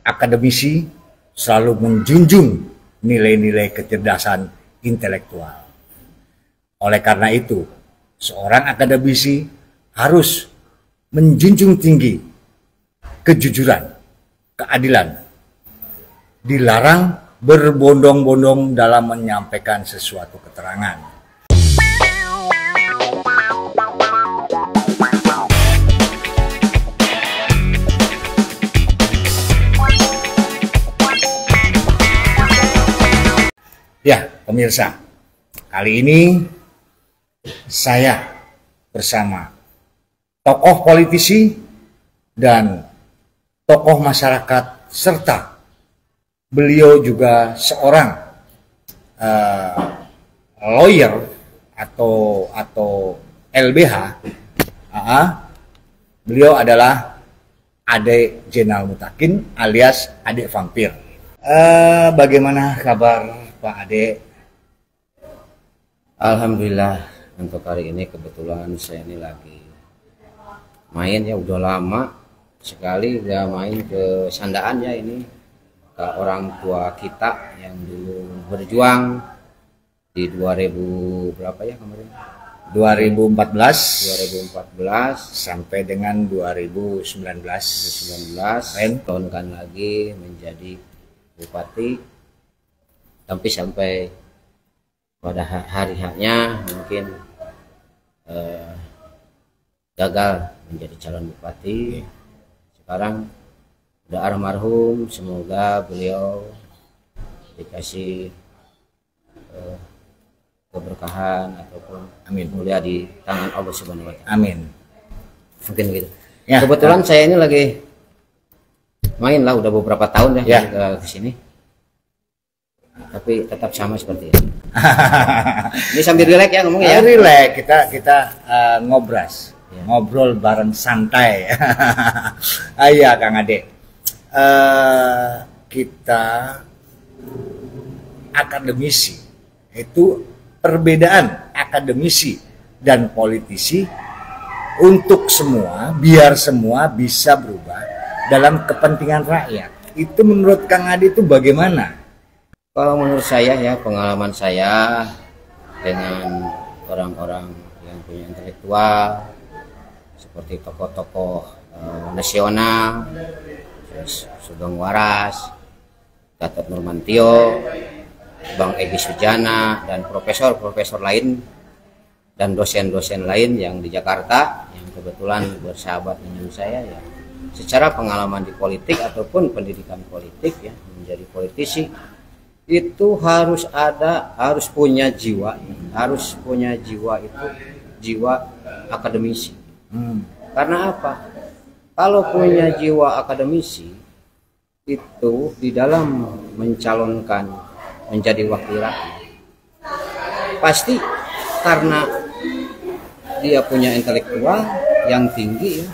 akademisi selalu menjunjung nilai-nilai kecerdasan intelektual. Oleh karena itu, seorang akademisi harus menjunjung tinggi kejujuran, keadilan. Dilarang berbondong-bondong dalam menyampaikan sesuatu keterangan. Ya, pemirsa, kali ini saya bersama tokoh politisi dan tokoh masyarakat, serta beliau juga seorang lawyer atau LBH. Beliau adalah Ade Jenal Mutakin alias Ade Vampir. Bagaimana kabar Pak Ade? Alhamdulillah, untuk hari ini kebetulan saya ini lagi main ya, udah lama sekali udah main ke Sandaan ya, ini ke orang tua kita yang dulu berjuang di 2000 berapa ya kemarin? 2014 sampai dengan 2019 tahun lagi menjadi bupati. Tapi sampai pada hari haknya mungkin gagal menjadi calon bupati. Sekarang udah almarhum, semoga beliau dikasih keberkahan ataupun mulia di tangan Allah Subhanahu wa Ta'ala. Amin. Mungkin gitu. Ya, kebetulan saya ini lagi main lah udah beberapa tahun ya ke sini. Tapi tetap sama seperti ini. Ini sambil rileks ya ngomongnya ya. Rileks, kita ngobras, ngobrol bareng santai. Iya Kang Ade. Kita akademisi, itu perbedaan akademisi dan politisi untuk semua, biar semua bisa berubah dalam kepentingan rakyat. Itu menurut Kang Ade itu bagaimana? Kalau menurut saya ya, pengalaman saya dengan orang-orang yang punya intelektual seperti tokoh-tokoh nasional, Sugeng Waras, Gatot Nurmantio, Bang Egy Sujana, dan profesor-profesor lain dan dosen-dosen lain yang di Jakarta yang kebetulan bersahabat dengan saya ya. Secara pengalaman di politik ataupun pendidikan politik ya, menjadi politisi itu harus punya jiwa itu jiwa akademisi. Karena apa? Kalau punya jiwa akademisi itu di dalam mencalonkan menjadi wakil rakyat, pasti karena dia punya intelektual yang tinggi ya.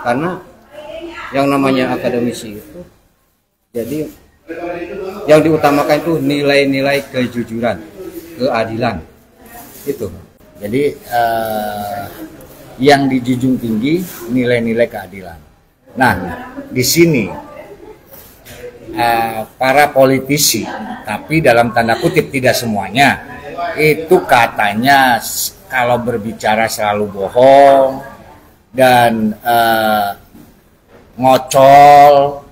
Karena yang namanya akademisi itu jadi yang diutamakan itu nilai-nilai kejujuran, keadilan itu. Jadi yang dijunjung tinggi nilai-nilai keadilan. Nah, di sini para politisi, tapi dalam tanda kutip tidak semuanya, itu katanya kalau berbicara selalu bohong dan ngocol,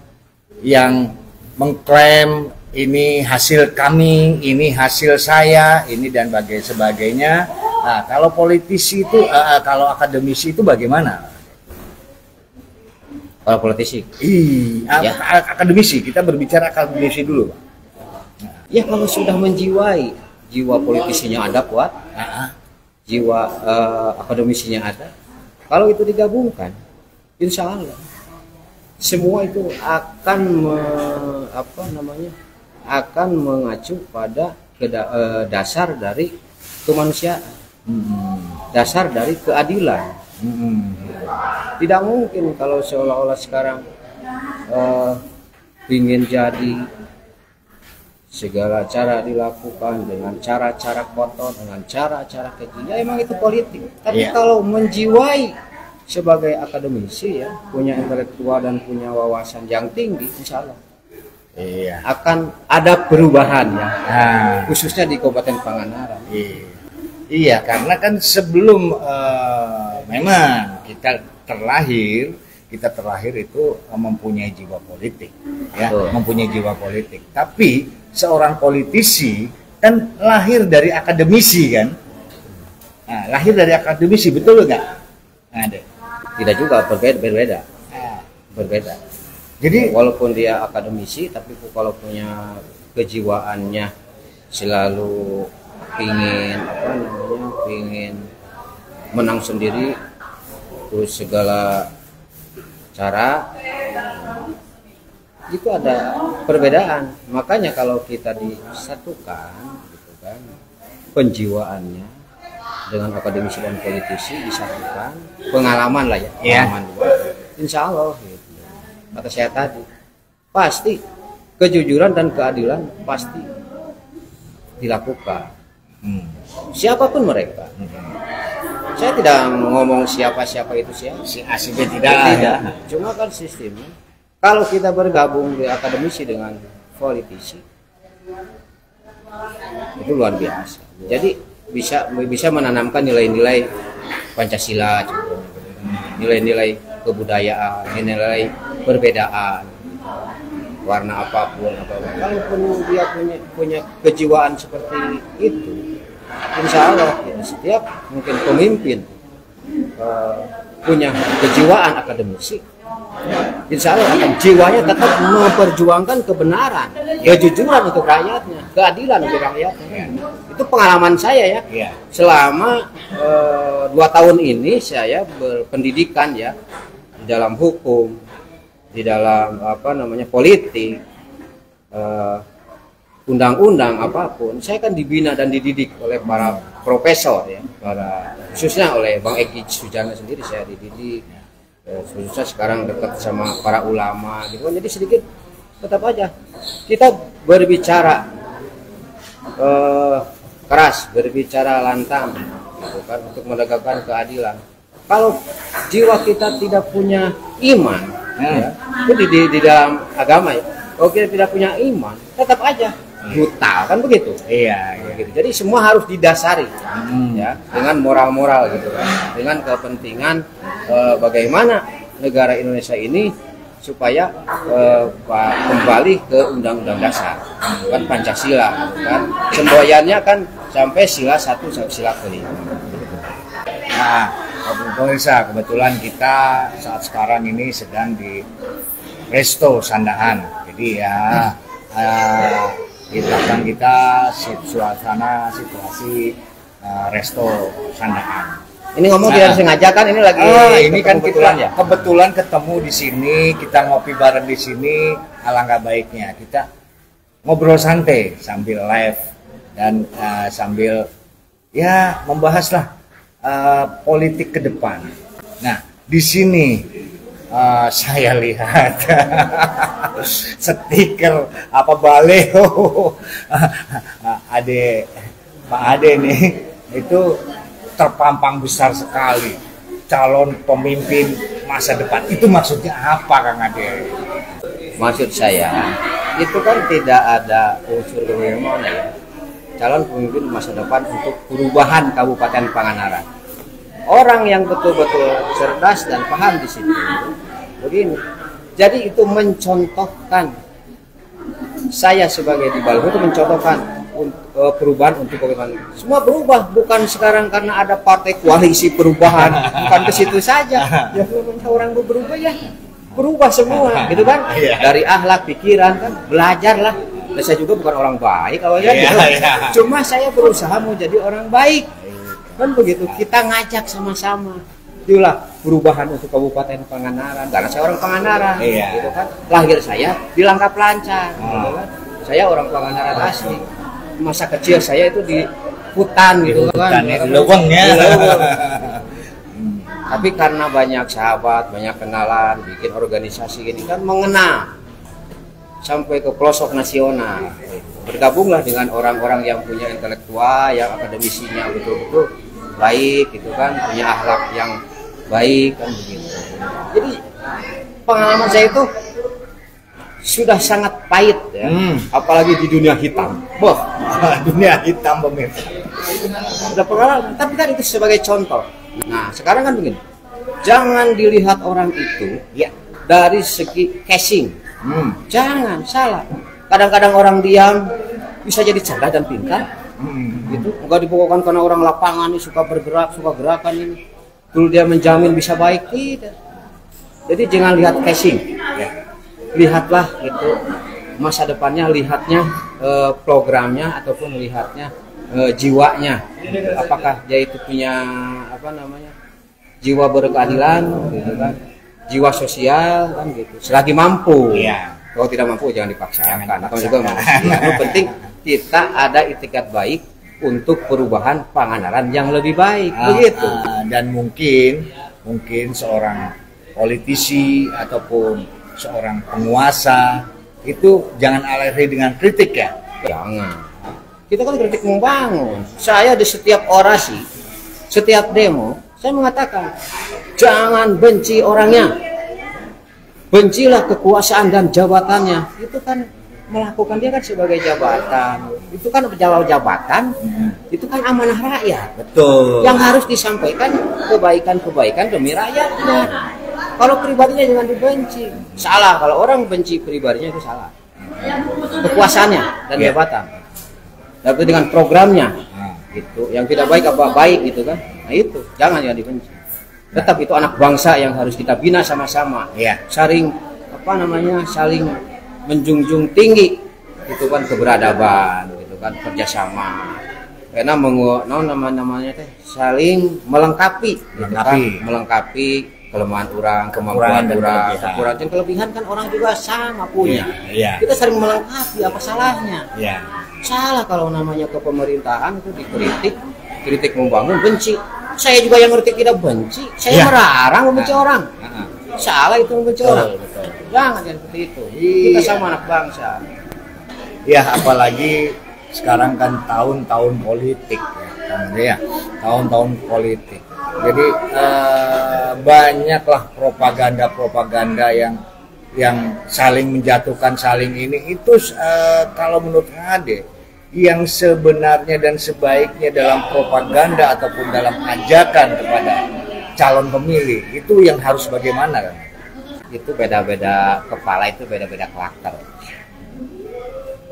yang mengklaim ini hasil kami, ini hasil saya, ini dan sebagainya. Nah, kalau politisi itu, kalau akademisi itu bagaimana? Kalau politisi? Akademisi, kita berbicara akademisi dulu, Pak. Ya kalau sudah menjiwai, jiwa politisinya ada kuat, jiwa akademisinya ada. Kalau itu digabungkan, insya Allah semua itu akan akan mengacu pada dasar dari kemanusiaan, dasar dari keadilan. Tidak mungkin kalau seolah-olah sekarang ingin jadi segala cara dilakukan dengan cara-cara kotor, dengan cara-cara keji. Ya emang itu politik. Tapi kalau menjiwai sebagai akademisi ya, punya intelektual dan punya wawasan yang tinggi, insya Allah Iya. akan ada perubahan ya, Nah, khususnya di Kabupaten Pangandaran. iya. Iya, karena kan sebelum memang kita terlahir itu mempunyai jiwa politik, ya, Betul. mempunyai jiwa politik. Tapi seorang politisi kan lahir dari akademisi kan, nah, lahir dari akademisi, betul nggak? Nah, deh. Tidak juga, berbeda. Nah, Berbeda. jadi Walaupun dia akademisi, tapi kalau punya kejiwaannya selalu ingin menang sendiri, terus segala cara itu ada perbedaan. Makanya kalau kita disatukan, gitu kan, penjiwaannya dengan akademisi dan politisi disatukan, pengalaman lah ya, Iya. pengalaman juga. Insya Allah, gitu. Kata saya tadi, pasti kejujuran dan keadilan pasti dilakukan. Siapapun mereka. Saya tidak ngomong siapa-siapa itu siapa. Si A si B tidak. Cuma kan sistemnya, kalau kita bergabung di akademisi dengan politisi, itu luar biasa. Jadi bisa menanamkan nilai-nilai Pancasila, nilai-nilai kebudayaan, nilai perbedaan, warna apapun. Kalaupun dia punya kejiwaan seperti itu, insya Allah ya, setiap mungkin pemimpin punya kejiwaan akademisi, insya Allah akan jiwanya tetap memperjuangkan kebenaran, kejujuran untuk rakyatnya, keadilan untuk rakyatnya. Itu pengalaman saya ya. Iya. Selama 2 tahun ini saya berpendidikan ya di dalam hukum, di dalam politik, undang-undang apapun, saya kan dibina dan dididik oleh para profesor ya, khususnya oleh Bang Egi Sujana sendiri saya dididik, khususnya sekarang dekat sama para ulama gitu kan. Jadi sedikit tetap aja kita berbicara keras, berbicara lantang gitu kan, untuk menegakkan keadilan. Kalau jiwa kita tidak punya iman, ya, itu di dalam agama ya. Kalau kita tidak punya iman, tetap aja brutal kan begitu. Iya. Gitu. Jadi semua harus didasari ya dengan moral-moral gitu kan, dengan kepentingan bagaimana negara Indonesia ini supaya kembali ke Undang-Undang Dasar, kan Pancasila, kan semboyannya kan sampai sila 1 sampai sila kelima. Nah, pemirsa, kebetulan kita saat sekarang ini sedang di Resto Sandahan. Jadi ya di belakang kita situasi Resto Sandahan. Ini ngomong tidak sengaja kan, ini lagi Ini kan kebetulan kita ya. kebetulan ketemu di sini, kita ngopi bareng di sini, alangkah baiknya kita ngobrol santai sambil live dan sambil ya membahaslah politik ke depan. Nah, di sini saya lihat stiker apa baleho Pak Ade nih itu terpampang besar sekali, calon pemimpin masa depan. Itu maksudnya apa, Kang Ade? Maksud saya itu kan tidak ada unsur kemana ya, calon pemimpin masa depan untuk perubahan Kabupaten Pangandaran. Orang yang betul-betul cerdas dan paham di situ begini. Jadi itu mencontohkan, saya sebagai di Balho itu mencontohkan perubahan untuk Kabupaten. Semua berubah, bukan sekarang karena ada partai koalisi perubahan, bukan ke situ saja. Ya orang berubah ya, berubah semua, gitu kan? Dari akhlak, pikiran kan, belajarlah. Dan saya juga bukan orang baik awalnya, gitu. Cuma saya berusaha mau jadi orang baik, kan begitu. Kita ngajak sama-sama, itulah perubahan untuk Kabupaten Pangandaran. Karena saya orang Pangandaran, gitu kan. Lahir saya di Langkap Lancar, gitu kan. Saya orang Pangandaran asli. Masa kecil saya itu di hutan gitu kan, di lowongnya. Tapi karena banyak sahabat, banyak kenalan, bikin organisasi gini kan, mengenal sampai ke pelosok nasional. Bergabunglah dengan orang-orang yang punya intelektual, yang akademisinya betul-betul baik gitu kan, punya akhlak yang baik kan begitu. Jadi pengalaman saya itu sudah sangat pahit ya. Apalagi di dunia hitam. Boh, Dunia hitam pemirsa. udah pengalaman, tapi kan itu sebagai contoh. Nah, sekarang kan begini. Jangan dilihat orang itu Ya. dari segi casing. Jangan salah. Kadang-kadang orang diam bisa jadi cerdas dan pintar. Gitu. Enggak dipokokkan karena orang lapangan ini suka bergerak, suka gerakan ini. Dulu dia menjamin bisa baik, tidak. Jadi jangan lihat casing. Ya. Lihatlah itu masa depannya, lihatnya programnya ataupun lihatnya jiwanya. Apakah dia itu punya apa namanya? Jiwa berkeadilan gitu kan. Jiwa sosial kan gitu. Selagi mampu. Iya. Kalau tidak mampu jangan dipaksakan. Atau juga manusia. Yang penting kita ada itikat baik untuk perubahan Pangandaran yang lebih baik. Begitu. Dan mungkin seorang politisi ataupun seorang penguasa itu jangan alergi dengan kritik ya. Jangan. Kita kan kritik membangun. Saya di setiap orasi, setiap demo, saya mengatakan jangan benci orangnya. Bencilah kekuasaan dan jabatannya. Itu kan melakukan, dia kan sebagai jabatan. Itu kan pejabat jabatan. Itu kan amanah rakyat. Betul. Yang harus disampaikan kebaikan-kebaikan demi rakyatnya. Kalau pribadinya jangan dibenci. Salah, kalau orang benci pribadinya itu salah. Kekuasaannya dan jabatan. Tapi dengan programnya, itu yang tidak baik apa baik gitu kan. Nah itu, jangan dibenci. Tetap itu anak bangsa yang harus kita bina sama-sama. Ya. Saling saling menjunjung tinggi itu kan keberadaban, gitu kan, kerjasama. Karena namanya saling melengkapi, gitu kan? Melengkapi kelemahan orang, kemampuan orang, kekurangan dan kelebihan kan orang juga sama punya. Ya. Kita saling melengkapi, apa salahnya? Ya. Salah kalau namanya kepemerintahan itu kritik membangun, benci. Saya juga yang ngerti tidak benci, saya melarang membenci orang. Salah itu membenci orang. Betul. Jangan seperti itu. Kita sama anak bangsa. Ya, apalagi sekarang kan tahun-tahun politik ya, tahun-tahun politik. Jadi banyaklah propaganda yang saling menjatuhkan, saling ini itu kalau menurut Ade yang sebenarnya dan sebaiknya dalam propaganda ataupun dalam ajakan kepada calon pemilih itu yang harus bagaimana kan? Itu beda-beda kepala, itu beda-beda karakter.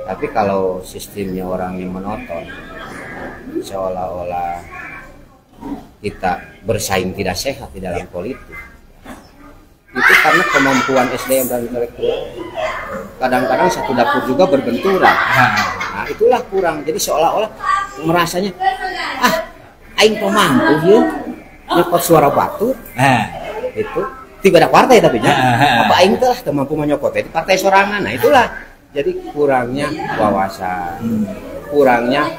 Tapi kalau sistemnya orang yang menonton seolah-olah kita bersaing tidak sehat di dalam politik, itu karena kemampuan SDM dan intelektual. Kadang-kadang satu dapur juga berbenturan. Nah itulah kurang. Jadi seolah-olah merasanya aing pemampu ya nyokot suara batu. Itu tiba ada partai tapi apa aing telah mampu menyokot itu partai sorangan. Nah itulah jadi kurangnya wawasan, kurangnya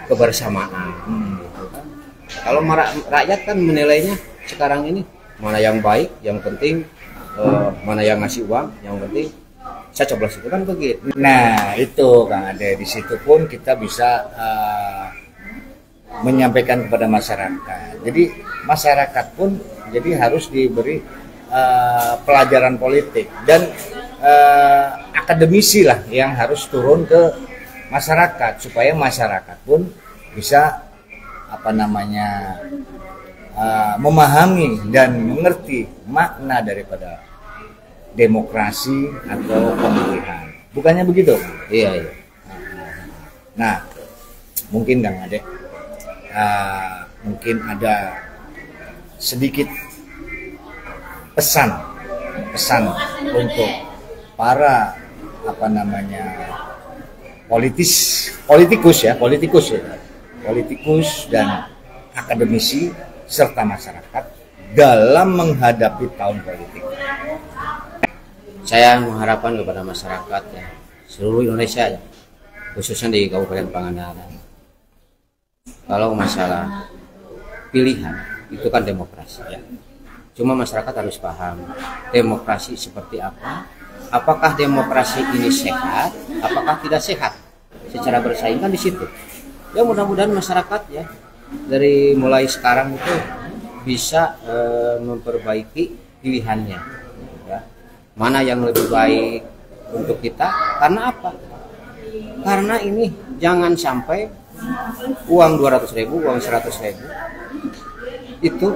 kebersamaan. Gitu kan. Kalau rakyat kan menilainya sekarang ini mana yang baik, yang penting mana yang ngasih uang, yang penting saya coblos, itu kan begitu. Nah itu Kang Ade, di situ pun kita bisa menyampaikan kepada masyarakat. Jadi masyarakat pun jadi harus diberi pelajaran politik dan akademisi lah yang harus turun ke masyarakat supaya masyarakat pun bisa memahami dan mengerti makna daripada demokrasi atau pemilihan. Bukannya begitu? Iya. Nah, mungkin Kang Ade, mungkin ada sedikit pesan untuk para politikus dan akademisi serta masyarakat dalam menghadapi tahun politik. Saya mengharapkan kepada masyarakat ya, seluruh Indonesia ya, khususnya di Kabupaten Pangandaran. Kalau masalah pilihan itu kan demokrasi ya. Cuma masyarakat harus paham demokrasi seperti apa. Apakah demokrasi ini sehat? Apakah tidak sehat? Secara bersaing kan di situ. Ya mudah-mudahan masyarakat ya dari mulai sekarang itu bisa memperbaiki pilihannya. Ya. mana yang lebih baik untuk kita. Karena apa? Karena ini jangan sampai uang 200.000, uang 100.000 itu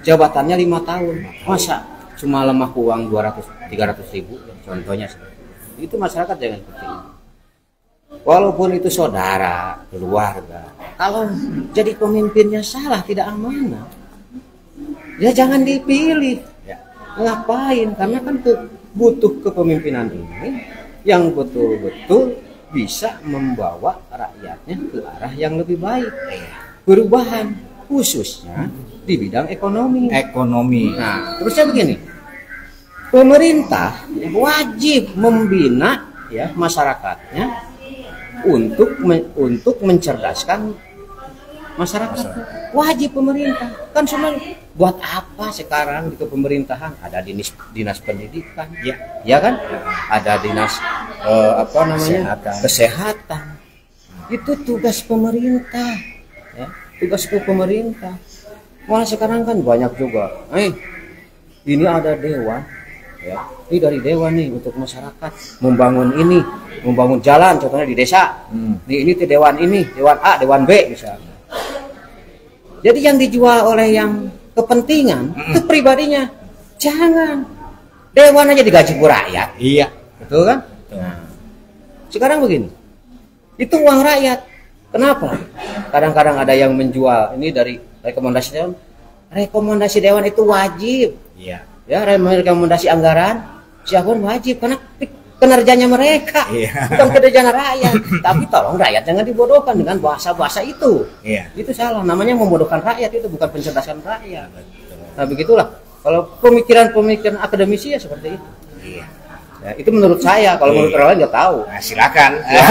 jabatannya 5 tahun. Masa cuma lemah uang 200-300.000 contohnya. Itu masyarakat jangan seperti ini. Walaupun itu saudara, keluarga, kalau jadi pemimpinnya salah, tidak amanah, ya jangan dipilih. Ngapain? Karena kan butuh kepemimpinan ini yang betul-betul bisa membawa rakyatnya ke arah yang lebih baik. Perubahan khususnya di bidang ekonomi. Nah, terusnya begini. Pemerintah wajib membina ya masyarakatnya untuk mencerdaskan masyarakat. Wajib pemerintah. Kan cuma buat apa sekarang di pemerintahan ada dinas pendidikan, ya kan? Ada dinas kesehatan. Itu tugas pemerintah. Ya, tugas pemerintah. Malah sekarang kan banyak juga. Ini ada dewan, ya. Ini dari dewan nih untuk masyarakat membangun jalan, contohnya di desa. Ini tuh dewan ini, dewan A, dewan B misalnya. Jadi yang dijual oleh yang kepentingan itu pribadinya, jangan. Dewan aja digaji ku rakyat. Iya, betul kan? Nah, sekarang begini, itu uang rakyat. Kenapa? Kadang-kadang ada yang menjual ini dari rekomendasi dewan. Rekomendasi dewan itu wajib. Iya. Ya, rekomendasi anggaran siapapun wajib karena kinerjanya mereka, bukan kinerjanya rakyat. Tapi tolong rakyat jangan dibodohkan dengan bahasa-bahasa itu. Itu salah. Namanya membodohkan rakyat, itu bukan pencerdasan rakyat. Nah, begitulah. Kalau pemikiran akademisi ya seperti itu. Ya, itu menurut saya. Kalau menurut orang lain nggak tahu. Nah, silakan. Ya,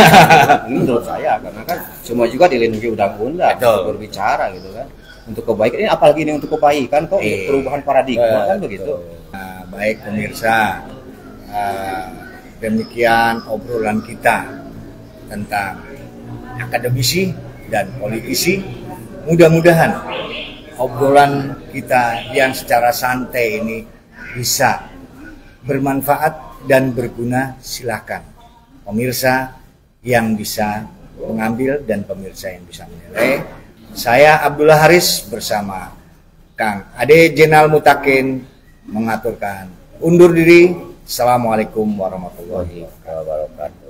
ini menurut saya karena kan semua juga dilindungi undang-undang berbicara gitu kan. Untuk kebaikan ini, apalagi ini untuk kebaikan kok, untuk perubahan paradigma kan begitu. Nah, baik pemirsa, demikian obrolan kita tentang akademisi dan politisi. Mudah-mudahan obrolan kita yang secara santai ini bisa bermanfaat dan berguna. Silakan pemirsa yang bisa mengambil dan pemirsa yang bisa menilai. Saya Abdullah Haris bersama Kang Ade Jenal Mutakin mengaturkan undur diri. Assalamualaikum warahmatullahi wabarakatuh.